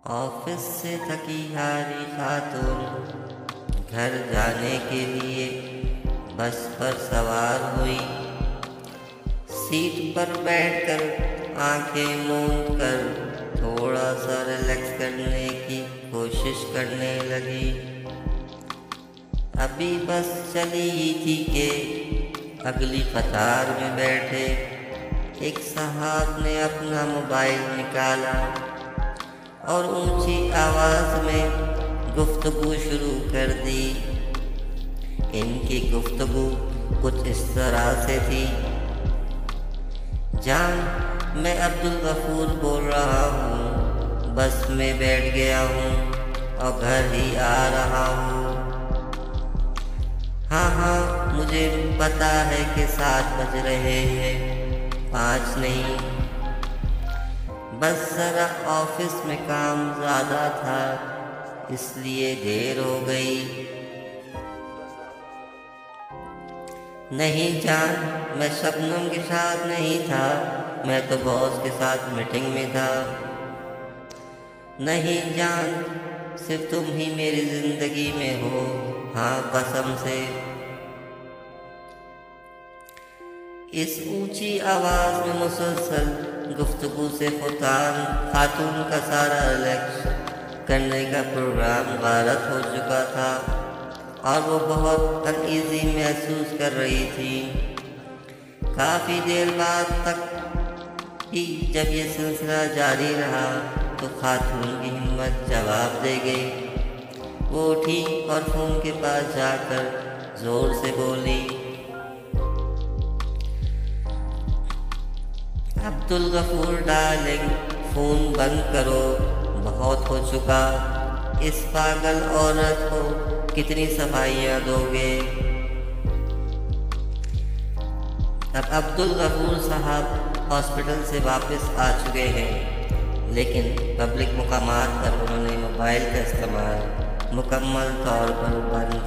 Office سے تھکی ہاری خاتون گھر جانے کے لیے بس پر سوار ہوئی۔ سیٹ پر بیٹھ کر آنکھیں موند کر تھوڑا سا ریلیکس کرنے کی کوشش کرنے لگی۔ ابھی بس چلی ہی تھی کہ اگلی قطار میں بیٹھے ایک صاحب نے اپنا موبائل نکالا اور اونچی آواز میں گفتگو شروع کر دی۔ ان کی گفتگو کچھ اس طرح سے تھی: جان، میں عبدالغفور بول رہا ہوں، بس میں بیٹھ گیا ہوں اور گھر ہی آ رہا ہوں۔ ہاں مجھے پتا ہے کہ 7 بج رہے ہیں، 5 نہیں۔ بس ذرا آفس میں کام زیادہ تھا، اس لیے دیر ہو گئی۔ نہیں جان، میں شبنم کے ساتھ نہیں تھا، میں تو باس کے ساتھ میٹنگ میں تھا۔ نہیں جان، صرف تم ہی میری زندگی میں ہو، ہاں قسم سے۔ اس اونچی آواز میں مسلسل گفتگو سے خاتون کا سارا ریلیکس کرنے کا پروگرام غارت ہو چکا تھا اور وہ بہت انایزی محسوس کر رہی تھی۔ کافی دیر بعد تک ہی جب یہ سلسلہ جاری رہا تو خاتون کی ہمت جواب دے گئی۔ وہ اٹھی اور فون کے پاس جا کر زور سے بولی: عبدالغفور ڈارلنگ، فون بند کرو، بہت ہو چکا۔ اس پاگل عورت کو کتنی صفائیاں دو گے؟ اب عبدالغفور صاحب ہاسپٹل سے واپس آ چکے ہیں، لیکن پبلک مقامات پر انہوں نے موبائل کا استعمال مکمل طور پر بند